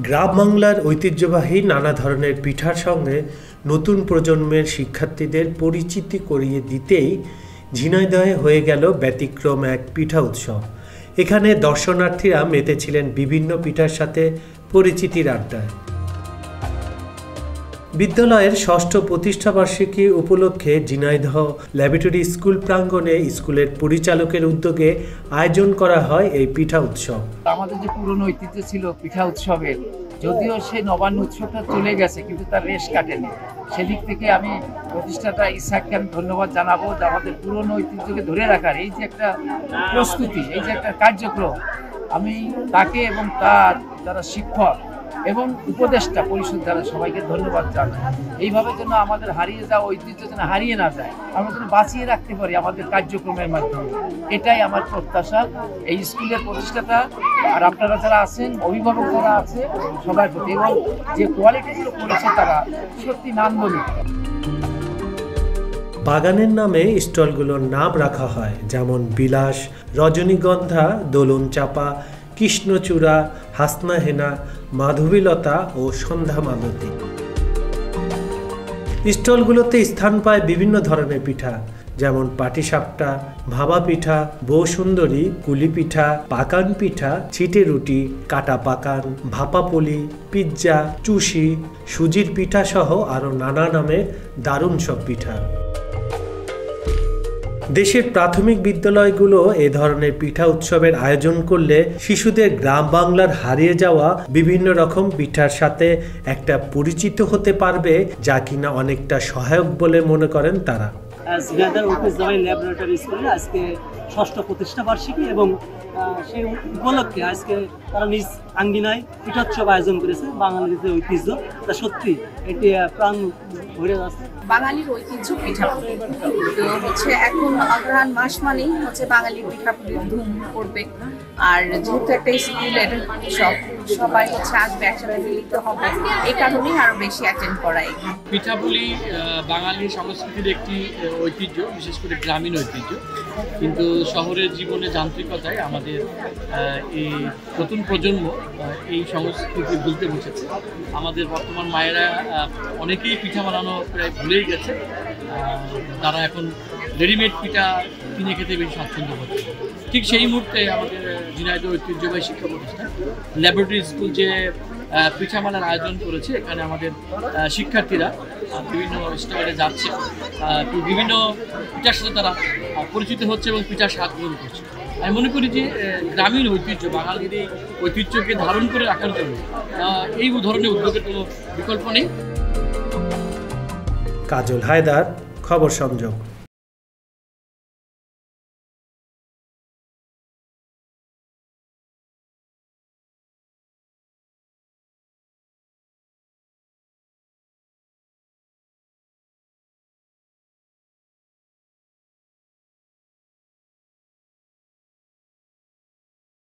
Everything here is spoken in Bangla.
গ্রাম বাংলার ঐতিহ্যবাহী নানা ধরনের পিঠার সঙ্গে নতুন প্রজন্মের শিক্ষার্থীদের পরিচিতি করিয়ে দিতেই ঝিনাইদহে হয়ে গেল ব্যতিক্রম এক পিঠা উৎসব। এখানে দর্শনার্থীরা মেতেছিলেন বিভিন্ন পিঠার সাথে পরিচিতির আড্ডায়। বিদ্যালয়ের ষষ্ঠ প্রতিষ্ঠাবার্ষিকী উপলক্ষে ঝিনাইদহ ল্যাবরেটরি স্কুল প্রাঙ্গণে স্কুলের পরিচালকের উদ্যোগে আয়োজন করা হয় এই পিঠা উৎসব। আমাদের যে পুরনো ঐতিহ্য ছিল পিঠা উৎসবের, যদিও সেই নবান্ন উৎসবটা চলে গেছে কিন্তু তার রেশ কাটেনি। সেদিক থেকে আমি প্রতিষ্ঠাতা ইসাককে আমি ধন্যবাদ জানাবো যে আমাদের পুরনো ঐতিহ্যকে ধরে রাখার এই যে একটা প্রস্তুতি, এই যে একটা কার্যক্রম, আমি তাকে এবং তার যারা শিক্ষক এবং উপদেষ্টা পরিষদ দ্বারা সবাইকে ধন্যবাদ জানাই। এইভাবে যেন আমাদের হারিয়ে যাওয়া ঐতিহ্য যেন হারিয়ে না যায়, আমরা যেন বাঁচিয়ে রাখতে পারি আমাদের কার্যক্রমের মাধ্যমে, এটাই আমার প্রত্যাশা এই স্কুলের প্রতিষ্ঠাতা আর আপনারা যারা আছেন, অভিভাবক যারা আছে সবার প্রতি, এবং যে কোয়ালিটিগুলো করেছে তারা সত্যি নান্দনিক। বাগানের নামে স্টলগুলোর নাম রাখা হয়, যেমন বিলাস, রজনীগন্ধা, দোলন চাপা, কৃষ্ণচূড়া, হাসনা হেনা, মাধবীলতা ও সন্ধ্যা মালতী। স্টলগুলোতে স্থান পায় বিভিন্ন ধরনের পিঠা, যেমন পাটিসাপটা, ভাবা পিঠা, বৌ সুন্দরী, কুলি পিঠা, পাকান পিঠা, ছিটে রুটি, কাটা পাকান, ভাপাপলি, পিৎজা, চুষি, সুজির পিঠা সহ আরও নানা নামে দারুণ সব পিঠা। দেশের প্রাথমিক বিদ্যালয়গুলো এ ধরনের পিঠা উৎসবের আয়োজন করলে শিশুদের গ্রাম বাংলার হারিয়ে যাওয়া বিভিন্ন রকম পিঠার সাথে একটা পরিচিত হতে পারবে, যা কিনা অনেকটা সহায়ক বলে মনে করেন তারা। ঝিনাইদহ ঐতিহ্যবাহী ল্যাবরেটরি স্কুলে আজকে ষষ্ঠ প্রতিষ্ঠাবার্ষিকী এবং সেই উপলক্ষে আজকে তারা নিজ আঙ্গিনায় পিঠোৎসব আয়োজন করেছে। বাঙালির যে ঐতিহ্য তা সত্যি এটি প্রাণ ভরে যাচ্ছে। বাঙালির ঐতিহ্য পিঠাপুলি তো হচ্ছে এখন অগ্রহায়ণ মাস মানেই হচ্ছে বাঙালির পিঠাপুলির ধুম পড়বে। আর যেহেতু একটা স্কুলের সবাই হচ্ছে আসবে, একসাথে মিলিত হবে, এই কারণেই আরো বেশি অ্যাটেন্ড করাই। পিঠাপুলি বাঙালি সংস্কৃতির একটি ঐতিহ্য, বিশেষ করে গ্রামীণ ঐতিহ্য, কিন্তু শহরের জীবনে যান্ত্রিকতায় আমাদের এই নতুন প্রজন্ম এই সংস্কৃতি ভুলতে বসেছে। আমাদের বর্তমান মায়েরা অনেকেই পিঠা বানানো প্রায় ভুলেই গেছে, তারা এখন রেডিমেড পিঠা কিনে খেতে বেশি স্বাচ্ছন্দ্য হচ্ছে। ঠিক সেই মুহূর্তে আমাদের ঝিনাইদহ ঐতিহ্যবাহী শিক্ষা প্রতিষ্ঠান ল্যাবরেটরি স্কুল যে পিঠামালার আয়োজন করেছে, এখানে আমাদের শিক্ষার্থীরা বিভিন্ন স্টলে যাচ্ছে, বিভিন্ন পিঠার সাথে তারা পরিচিত হচ্ছে এবং পিঠার স্বাদ গ্রহণ করছে। আমি মনে করি যে গ্রামীণ ঐতিহ্য, বাঙালির এই ঐতিহ্যকে ধারণ করে রাখার জন্য এই ধরনের উদ্যোগের কোনো বিকল্প নেই। কাজল হায়দার, খবর সংযোগ।